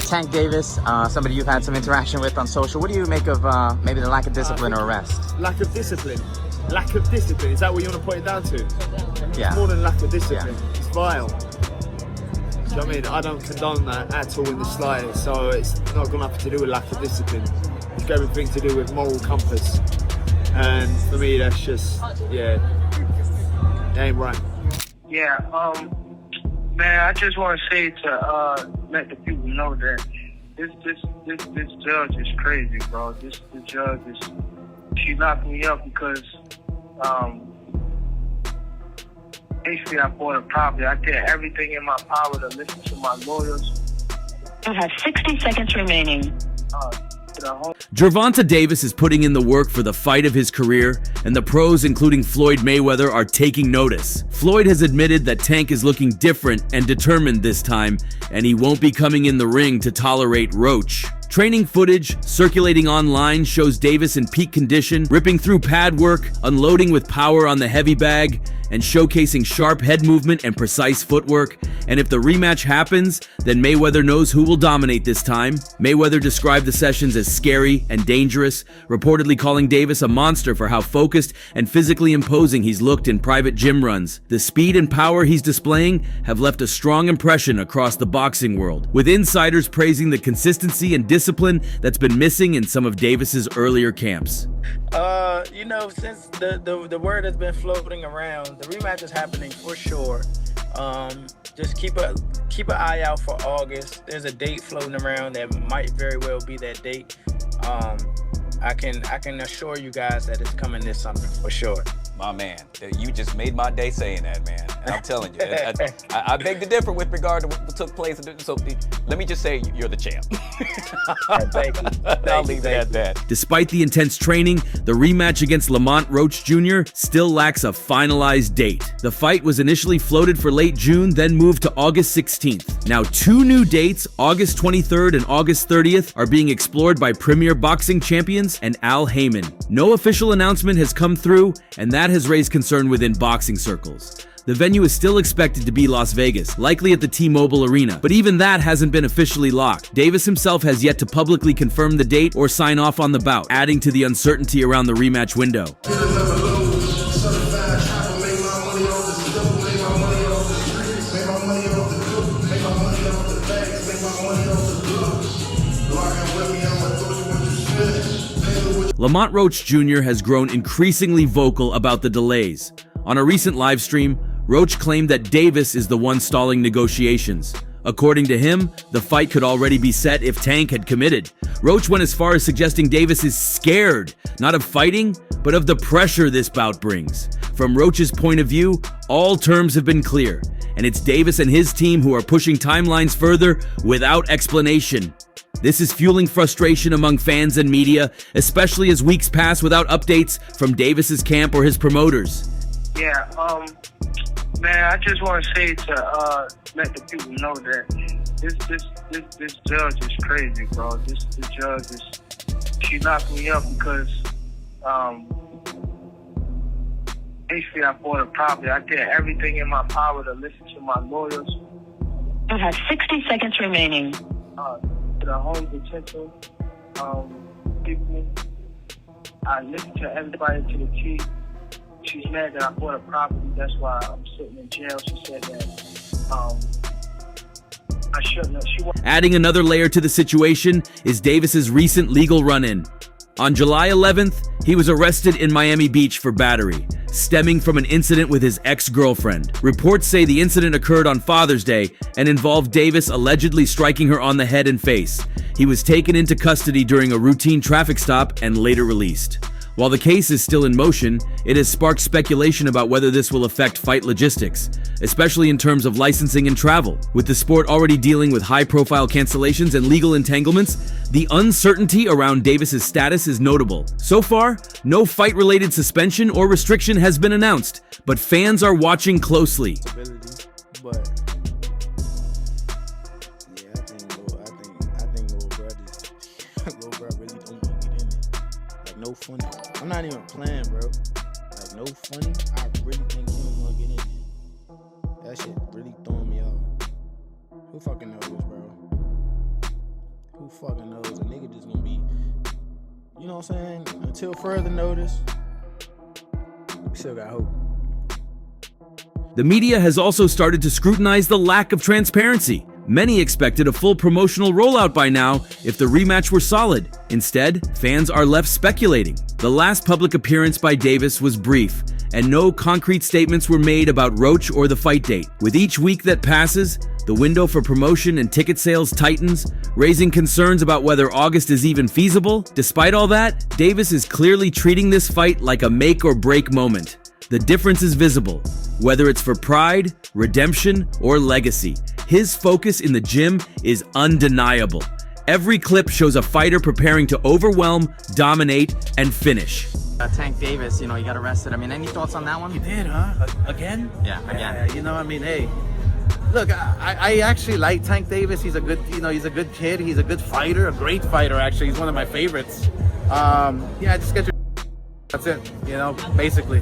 Tank Davis, somebody you've had some interaction with on social. What do you make of maybe the lack of discipline or arrest? Lack of discipline. Lack of discipline. Is that what you want to put it down to? Yeah. It's more than lack of discipline. Yeah. It's vile. Do you know what I mean? I don't condone that at all in the slightest. So it's not got nothing to do with lack of discipline. It's got everything to do with moral compass. And for me, that's just, yeah, it ain't right. Yeah, man, I just want to say to let the people know that this judge is crazy, bro. The judge is, she knocked me up because basically I bought a property. I did everything in my power to listen to my lawyers. You have 60 seconds remaining. Gervonta Davis is putting in the work for the fight of his career, and the pros, including Floyd Mayweather, are taking notice. Floyd has admitted that Tank is looking different and determined this time, and he won't be coming in the ring to tolerate Roach. Training footage circulating online shows Davis in peak condition, ripping through pad work, unloading with power on the heavy bag, and showcasing sharp head movement and precise footwork. And if the rematch happens, then Mayweather knows who will dominate this time. Mayweather described the sessions as scary and dangerous, reportedly calling Davis a monster for how focused and physically imposing he's looked in private gym runs. The speed and power he's displaying have left a strong impression across the boxing world, with insiders praising the consistency and discipline that's been missing in some of Davis's earlier camps. You know, since the word has been floating around, the rematch is happening for sure. Just keep an eye out for August. There's a date floating around that might very well be that date. I can assure you guys that it's coming this summer for sure. My man, you just made my day saying that, man. And I'm telling you, I beg to differ with regard to what took place. So let me just say you're the champ. Thank you. I'll leave it at that. Despite the intense training, the rematch against Lamont Roach Jr. still lacks a finalized date. The fight was initially floated for late June, then moved to August 16th. Now, two new dates, August 23rd and August 30th, are being explored by premier boxing champions and Al Heyman. No official announcement has come through, and that has raised concern within boxing circles. The venue is still expected to be Las Vegas, likely at the T-Mobile Arena, but even that hasn't been officially locked. Davis himself has yet to publicly confirm the date or sign off on the bout, adding to the uncertainty around the rematch window. Lamont Roach Jr. has grown increasingly vocal about the delays. On a recent live stream, Roach claimed that Davis is the one stalling negotiations. According to him, the fight could already be set if Tank had committed. Roach went as far as suggesting Davis is scared, not of fighting, but of the pressure this bout brings. From Roach's point of view, all terms have been clear, and it's Davis and his team who are pushing timelines further without explanation. This is fueling frustration among fans and media, especially as weeks pass without updates from Davis's camp or his promoters. Yeah, man, I just want to say to let the people know that this judge is crazy, bro. The judge is, she knocked me up because basically I bought a property. I did everything in my power to listen to my lawyers. You have 60 seconds remaining. To the home detention people, I listened to everybody to the T. She's mad that I bought a property. That's why I'm sitting in jail. She said that I shouldn't have. Adding another layer to the situation is Davis's recent legal run-in. On July 11th, he was arrested in Miami Beach for battery, stemming from an incident with his ex-girlfriend. Reports say the incident occurred on Father's Day and involved Davis allegedly striking her on the head and face. He was taken into custody during a routine traffic stop and later released. While the case is still in motion, it has sparked speculation about whether this will affect fight logistics, especially in terms of licensing and travel. With the sport already dealing with high-profile cancellations and legal entanglements, the uncertainty around Davis's status is notable. So far, no fight-related suspension or restriction has been announced, but fans are watching closely. But yeah, I think Lil Bro really don't want to get in it. Like, no funny. I'm not even playing, bro. Like, no funny. I really think he don't want to get in it. That shit really throwing me off. Who fucking knows, bro? Who fucking knows? A nigga just gonna be, you know what I'm saying? Until further notice, we still got hope. The media has also started to scrutinize the lack of transparency. Many expected a full promotional rollout by now if the rematch were solid. Instead, fans are left speculating. The last public appearance by Davis was brief, and no concrete statements were made about Roach or the fight date. With each week that passes, the window for promotion and ticket sales tightens, raising concerns about whether August is even feasible. Despite all that, Davis is clearly treating this fight like a make or break moment. The difference is visible. Whether it's for pride, redemption, or legacy, his focus in the gym is undeniable. Every clip shows a fighter preparing to overwhelm, dominate, and finish. Tank Davis, you know, he got arrested. I mean, any thoughts on that one? He did, huh? Again? Yeah, again. You know, I mean, hey, look, I actually like Tank Davis. He's a good, you know, he's a good kid. He's a good fighter, a great fighter, actually. He's one of my favorites. Yeah, just get your that's it, you know, basically.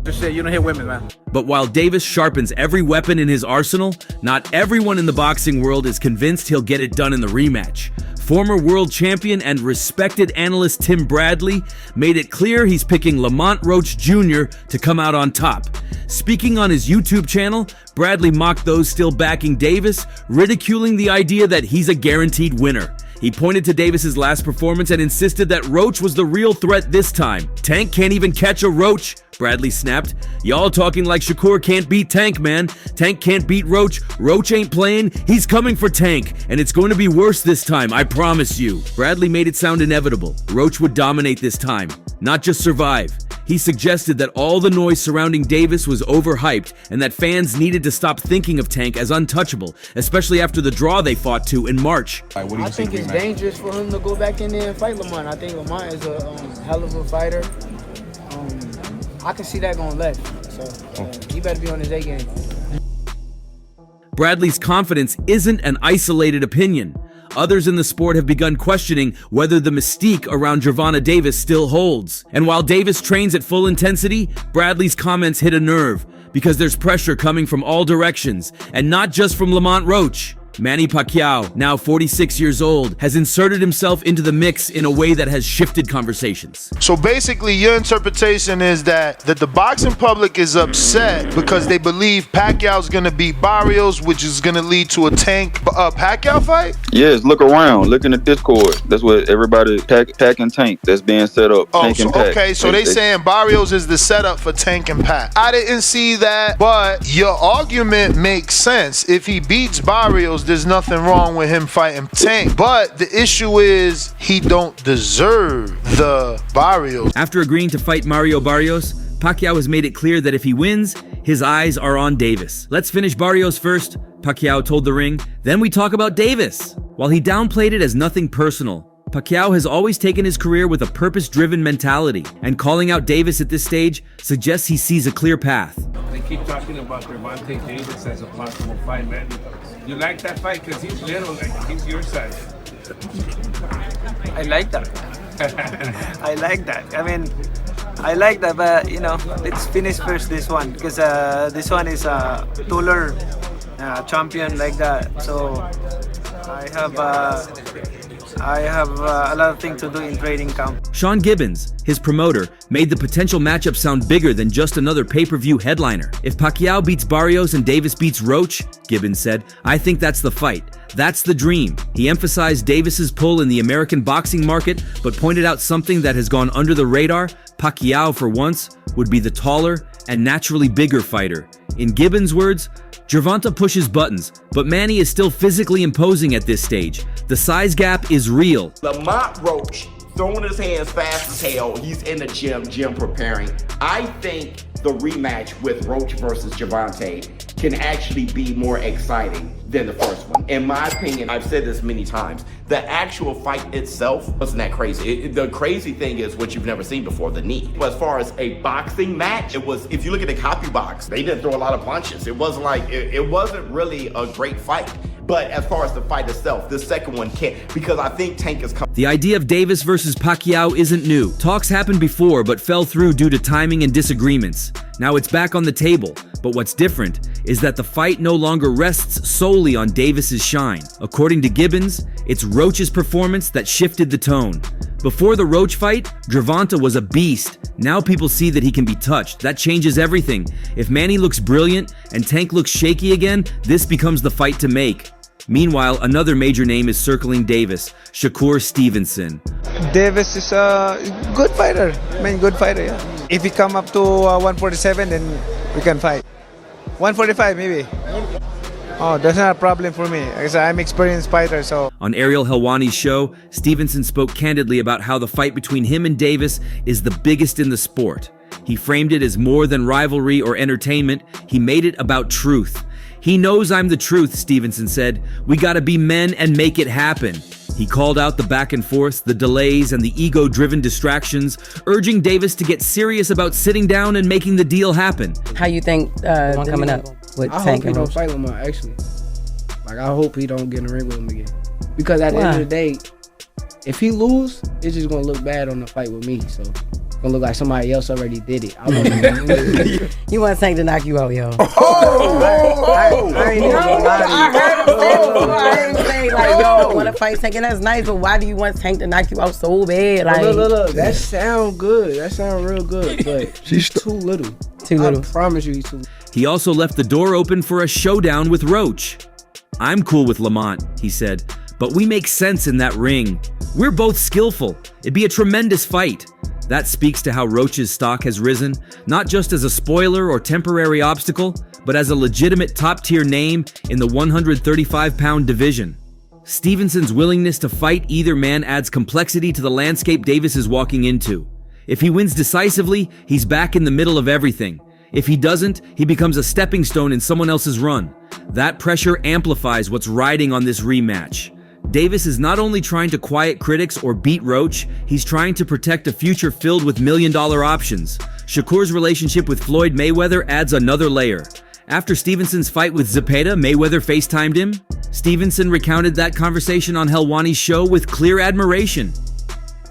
Just shit, you don't hit women, man. But while Davis sharpens every weapon in his arsenal, not everyone in the boxing world is convinced he'll get it done in the rematch. Former world champion and respected analyst Tim Bradley made it clear he's picking Lamont Roach Jr. to come out on top. Speaking on his YouTube channel, Bradley mocked those still backing Davis, ridiculing the idea that he's a guaranteed winner. He pointed to Davis's last performance and insisted that Roach was the real threat this time. Tank can't even catch a Roach, Bradley snapped. Y'all talking like Shakur can't beat Tank, man. Tank can't beat Roach. Roach ain't playing. He's coming for Tank, and it's going to be worse this time, I promise you. Bradley made it sound inevitable. Roach would dominate this time, not just survive. He suggested that all the noise surrounding Davis was overhyped and that fans needed to stop thinking of Tank as untouchable, especially after the draw they fought to in March. I think it's dangerous for him to go back in there and fight Lamont. I think Lamont is a hell of a fighter. I can see that going left, so he better be on his A game. Bradley's confidence isn't an isolated opinion. Others in the sport have begun questioning whether the mystique around Gervonta Davis still holds. And while Davis trains at full intensity, Bradley's comments hit a nerve because there's pressure coming from all directions, and not just from Lamont Roach. Manny Pacquiao, now 46 years old, has inserted himself into the mix in a way that has shifted conversations. So basically, your interpretation is that the boxing public is upset because they believe Pacquiao's going to beat Barrios, which is going to lead to a Tank Pacquiao fight? Yes, look around. Look in the Discord. That's what everybody, Pac and Tank, that's being set up. Oh, Tank so, and Pac. okay, so they saying Barrios is the setup for Tank and Pac. I didn't see that, but your argument makes sense. If he beats Barrios, there's nothing wrong with him fighting Tank. But the issue is he don't deserve the Barrios. After agreeing to fight Mario Barrios, Pacquiao has made it clear that if he wins, his eyes are on Davis. Let's finish Barrios first, Pacquiao told the ring. Then we talk about Davis. While he downplayed it as nothing personal, Pacquiao has always taken his career with a purpose-driven mentality, and calling out Davis at this stage suggests he sees a clear path. They keep talking about Gervonta Davis as a possible fight, man. You like that fight because he's little, like he's your size. I like that. I like that. I mean, I like that, but you know, let's finish first this one because this one is a taller champion like that. So I have a lot of things to do in training camp. Sean Gibbons, his promoter, made the potential matchup sound bigger than just another pay-per-view headliner. If Pacquiao beats Barrios and Davis beats Roach, Gibbons said, I think that's the fight. That's the dream. He emphasized Davis's pull in the American boxing market, but pointed out something that has gone under the radar. Pacquiao, for once, would be the taller and naturally bigger fighter. In Gibbons' words, Gervonta pushes buttons, but Manny is still physically imposing at this stage. The size gap is real. Lamont Roach throwing his hands fast as hell. He's in the gym preparing. I think the rematch with Roach versus Gervonta can actually be more exciting than the first one. In my opinion, I've said this many times, the actual fight itself wasn't that crazy. The crazy thing is what you've never seen before, the knee. But as far as a boxing match, it was, if you look at the copy box, they didn't throw a lot of punches. It wasn't like, it wasn't really a great fight. But as far as the fight itself, the second one can't, because I think Tank is coming. The idea of Davis versus Pacquiao isn't new. Talks happened before, but fell through due to timing and disagreements. Now it's back on the table, but what's different is that the fight no longer rests solely on Davis's shine. According to Gibbons, it's Roach's performance that shifted the tone. Before the Roach fight, Gervonta was a beast. Now people see that he can be touched. That changes everything. If Manny looks brilliant and Tank looks shaky again, this becomes the fight to make. Meanwhile, another major name is circling Davis, Shakur Stevenson. Davis is a good fighter. I mean, good fighter, yeah. If he come up to 147, then we can fight. 145 maybe. Oh, that's not a problem for me. Like I said, I'm an experienced fighter, so. On Ariel Helwani's show, Stevenson spoke candidly about how the fight between him and Davis is the biggest in the sport. He framed it as more than rivalry or entertainment. He made it about truth. He knows I'm the truth, Stevenson said. We gotta be men and make it happen. He called out the back and forth, the delays, and the ego-driven distractions, urging Davis to get serious about sitting down and making the deal happen. How you think one coming up with I Tank hope he and don't Roach? fight Lamont, actually. Like, I hope he don't get in the ring with him again. Because at the end of the day, if he lose, it's just gonna look bad on the fight with me. So it's gonna look like somebody else already did it. I want You want Tank to knock you out, yo. I ain't even gonna lie to you. I heard him say before. I heard him say, like, yo, I want to fight Tank, and that's nice, but why do you want Tank to knock you out so bad? Like, Look, that sound good. That sound real good, but he's too little. Too little. I promise you he's too little. He also left the door open for a showdown with Roach. I'm cool with Lamont, he said, but we make sense in that ring. We're both skillful. It'd be a tremendous fight. That speaks to how Roach's stock has risen, not just as a spoiler or temporary obstacle, but as a legitimate top-tier name in the 135-pound division. Stevenson's willingness to fight either man adds complexity to the landscape Davis is walking into. If he wins decisively, he's back in the middle of everything. If he doesn't, he becomes a stepping stone in someone else's run. That pressure amplifies what's riding on this rematch. Davis is not only trying to quiet critics or beat Roach, he's trying to protect a future filled with million-dollar options. Shakur's relationship with Floyd Mayweather adds another layer. After Stevenson's fight with Zepeda, Mayweather FaceTimed him. Stevenson recounted that conversation on Helwani's show with clear admiration.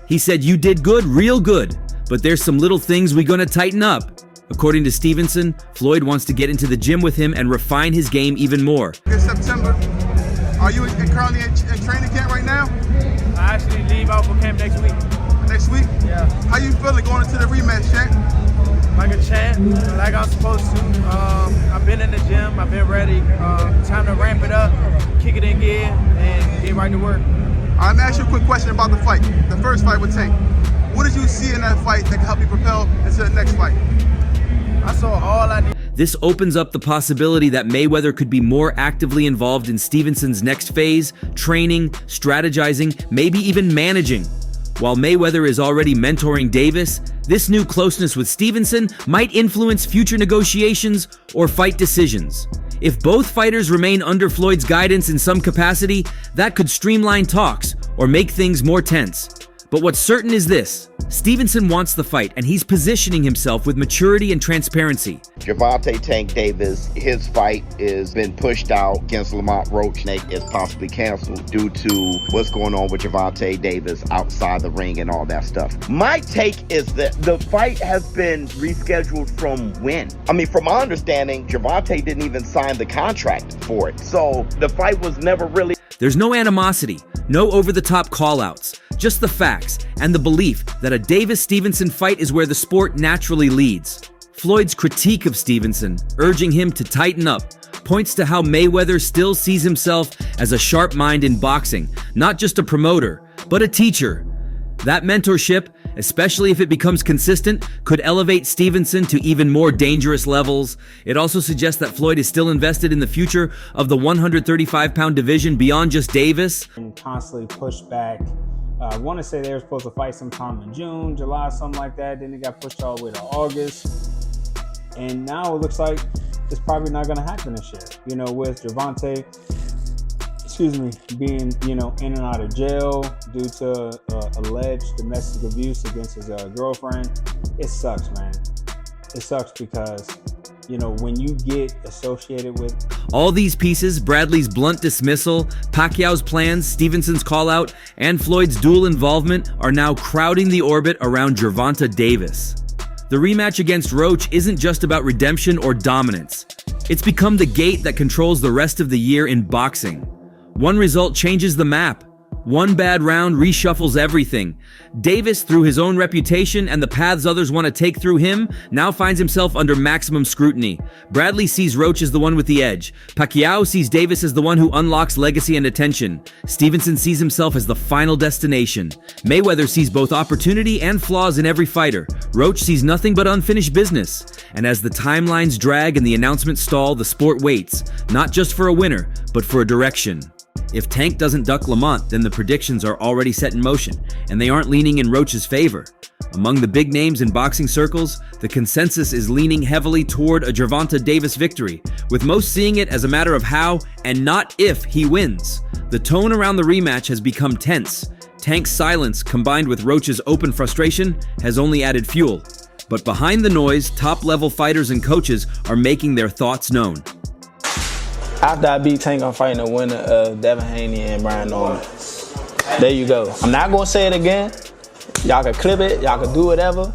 He said, "You did good, real good, but there's some little things we gonna tighten up." According to Stevenson, Floyd wants to get into the gym with him and refine his game even more. In September, are you currently in training camp right now? I actually leave out for camp next week. Next week? Yeah. How you feeling going into the rematch, champ? Like a champ, like I'm supposed to. I've been in the gym, I've been ready. Time to ramp it up, kick it in gear, and get right to work. I'm gonna ask you a quick question about the fight, the first fight with Tank. What did you see in that fight that can help you propel into the next fight? I saw all I need. This opens up the possibility that Mayweather could be more actively involved in Stevenson's next phase, training, strategizing, maybe even managing. While Mayweather is already mentoring Davis, this new closeness with Stevenson might influence future negotiations or fight decisions. If both fighters remain under Floyd's guidance in some capacity, that could streamline talks or make things more tense. But what's certain is this: Stevenson wants the fight, and he's positioning himself with maturity and transparency. Gervonta Tank Davis, his fight is been pushed out against Lamont Roach. Is possibly canceled due to what's going on with Gervonta Davis outside the ring and all that stuff. My take is that the fight has been rescheduled from when? I mean, from my understanding, Gervonta didn't even sign the contract for it. So the fight was never really... There's no animosity, no over-the-top call-outs, just the facts and the belief that a Davis-Stevenson fight is where the sport naturally leads. Floyd's critique of Stevenson, urging him to tighten up, points to how Mayweather still sees himself as a sharp mind in boxing, not just a promoter, but a teacher. That mentorship, especially if it becomes consistent, could elevate Stevenson to even more dangerous levels. It also suggests that Floyd is still invested in the future of the 135-pound division beyond just Davis. And constantly pushed back. I want to say they were supposed to fight sometime in June, July, something like that. Then it got pushed all the way to August. And now it looks like it's probably not going to happen this year. You know, with Gervonta, being, in and out of jail due to alleged domestic abuse against his girlfriend. It sucks, man. It sucks because, when you get associated with... All these pieces, Bradley's blunt dismissal, Pacquiao's plans, Stevenson's call-out, and Floyd's dual involvement are now crowding the orbit around Gervonta Davis. the rematch against Roach isn't just about redemption or dominance. It's become the gate that controls the rest of the year in boxing. One result changes the map. One bad round reshuffles everything. Davis, through his own reputation and the paths others want to take through him, now finds himself under maximum scrutiny. Bradley sees Roach as the one with the edge. Pacquiao sees Davis as the one who unlocks legacy and attention. Stevenson sees himself as the final destination. Mayweather sees both opportunity and flaws in every fighter. Roach sees nothing but unfinished business. And as the timelines drag and the announcements stall, the sport waits, not just for a winner, but for a direction. If Tank doesn't duck Lamont, then the predictions are already set in motion, and they aren't leaning in Roach's favor. Among the big names in boxing circles, the consensus is leaning heavily toward a Gervonta Davis victory, with most seeing it as a matter of how and not if he wins. The tone around the rematch has become tense. Tank's silence, combined with Roach's open frustration, has only added fuel. But behind the noise, top-level fighters and coaches are making their thoughts known. After I beat Tank, I'm fighting the winner of Devin Haney and Brian Norman. There you go. I'm not going to say it again. Y'all can clip it. Y'all can do whatever.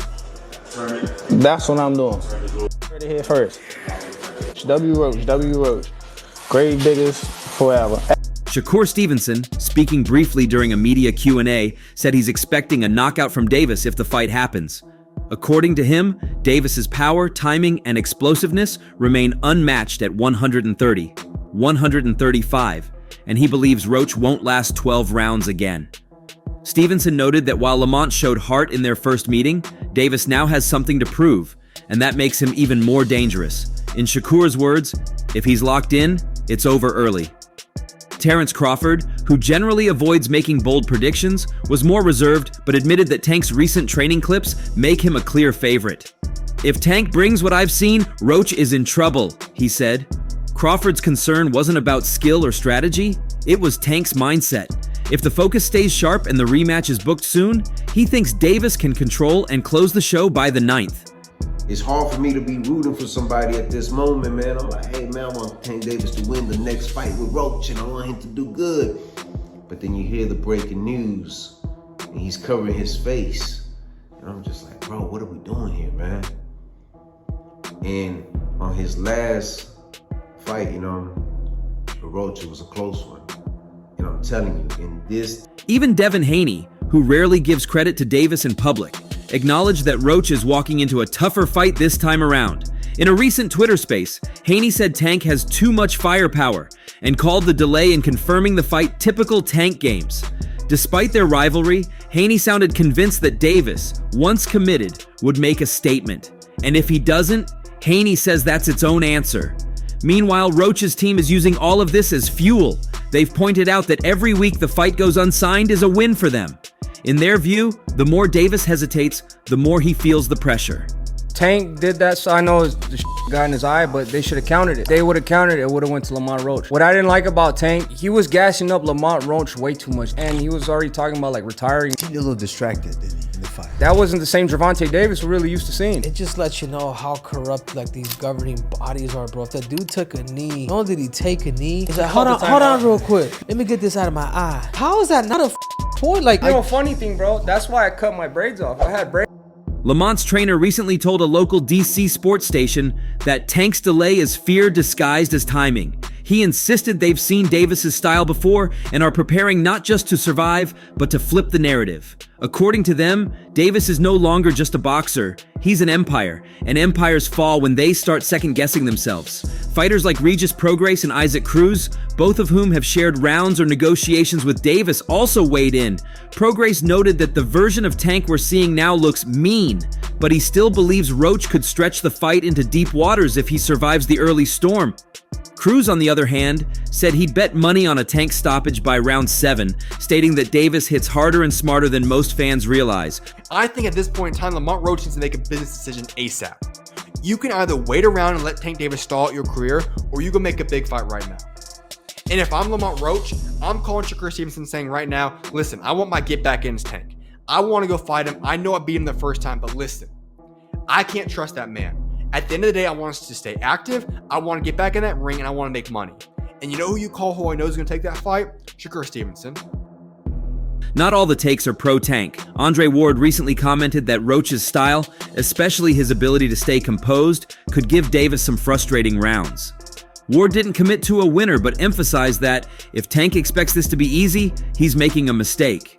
That's what I'm doing. Ready here first. W. Roach, W. Roach. Grave diggers forever. Shakur Stevenson, speaking briefly during a media Q&A, said he's expecting a knockout from Davis if the fight happens. According to him, Davis's power, timing, and explosiveness remain unmatched at 130, 135, and he believes Roach won't last 12 rounds again. Stevenson noted that while Lamont showed heart in their first meeting, Davis now has something to prove, and that makes him even more dangerous. In Shakur's words, if he's locked in, it's over early. Terrence Crawford, who generally avoids making bold predictions, was more reserved but admitted that Tank's recent training clips make him a clear favorite. If Tank brings what I've seen, Roach is in trouble, he said. Crawford's concern wasn't about skill or strategy, it was Tank's mindset. If the focus stays sharp and the rematch is booked soon, he thinks Davis can control and close the show by the 9th. It's hard for me to be rooting for somebody at this moment, man. I'm like, hey, man, I want Tank Davis to win the next fight with Roach, and I want him to do good. But then you hear the breaking news, and he's covering his face. And I'm just like, bro, what are we doing here, man? And on his last fight, with Roach, it was a close one. And I'm telling you, in this... Even Devin Haney, who rarely gives credit to Davis in public, acknowledged that Roach is walking into a tougher fight this time around. In a recent Twitter space, Haney said Tank has too much firepower and called the delay in confirming the fight typical Tank games. Despite their rivalry, Haney sounded convinced that Davis, once committed, would make a statement. And if he doesn't, Haney says that's its own answer. Meanwhile, Roach's team is using all of this as fuel. They've pointed out that every week the fight goes unsigned is a win for them. In their view, the more Davis hesitates, the more he feels the pressure. Tank did that, so I know the got in his eye, but they should have countered it. They would have countered it, it would have went to Lamont Roach. What I didn't like about Tank, he was gassing up Lamont Roach way too much, and he was already talking about like retiring. He a little distracted, didn't he, in the fight? That wasn't the same Gervonta Davis we're really used to seeing. It just lets you know how corrupt like these governing bodies are, bro. If that dude took a knee, not only did he take a knee, he's like, hold on real quick. Let me get this out of my eye. How is that not a point? Like, funny thing, bro, that's why I cut my braids off. I had braids. Lamont's trainer recently told a local DC sports station that Tank's delay is fear disguised as timing. He insisted they've seen Davis's style before and are preparing not just to survive, but to flip the narrative. According to them, Davis is no longer just a boxer. He's an empire, and empires fall when they start second-guessing themselves. Fighters like Regis Prograis and Isaac Cruz, both of whom have shared rounds or negotiations with Davis, also weighed in. Prograis noted that the version of Tank we're seeing now looks mean, but he still believes Roach could stretch the fight into deep waters if he survives the early storm. Cruz, on the other hand, said he'd bet money on a Tank stoppage by round 7, stating that Davis hits harder and smarter than most fans realize. I think at this point in time, Lamont Roach needs to make a business decision ASAP. You can either wait around and let Tank Davis stall out your career, or you can make a big fight right now. And if I'm Lamont Roach, I'm calling Shakur Stevenson saying right now, listen, I want my get back in as Tank. I want to go fight him. I know I beat him the first time, but listen, I can't trust that man. At the end of the day, I want us to stay active. I want to get back in that ring and I want to make money. And you know who you call who I know is going to take that fight? Shakur Stevenson. Not all the takes are pro-Tank. Andre Ward recently commented that Roach's style, especially his ability to stay composed, could give Davis some frustrating rounds. Ward didn't commit to a winner, but emphasized that if Tank expects this to be easy, he's making a mistake.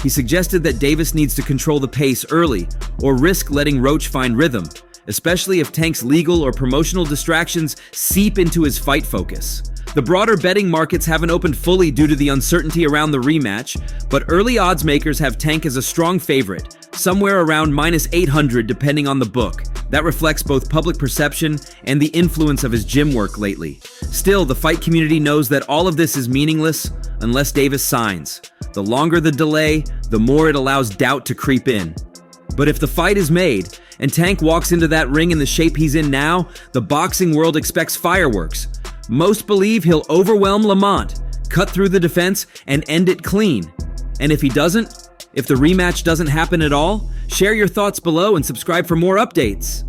He suggested that Davis needs to control the pace early, or risk letting Roach find rhythm, especially if Tank's legal or promotional distractions seep into his fight focus. The broader betting markets haven't opened fully due to the uncertainty around the rematch, but early odds makers have Tank as a strong favorite, somewhere around -800 depending on the book. That reflects both public perception and the influence of his gym work lately. Still, the fight community knows that all of this is meaningless unless Davis signs. The longer the delay, the more it allows doubt to creep in. But if the fight is made, and Tank walks into that ring in the shape he's in now, the boxing world expects fireworks. Most believe he'll overwhelm Lamont, cut through the defense, and end it clean. And if he doesn't, if the rematch doesn't happen at all, share your thoughts below and subscribe for more updates.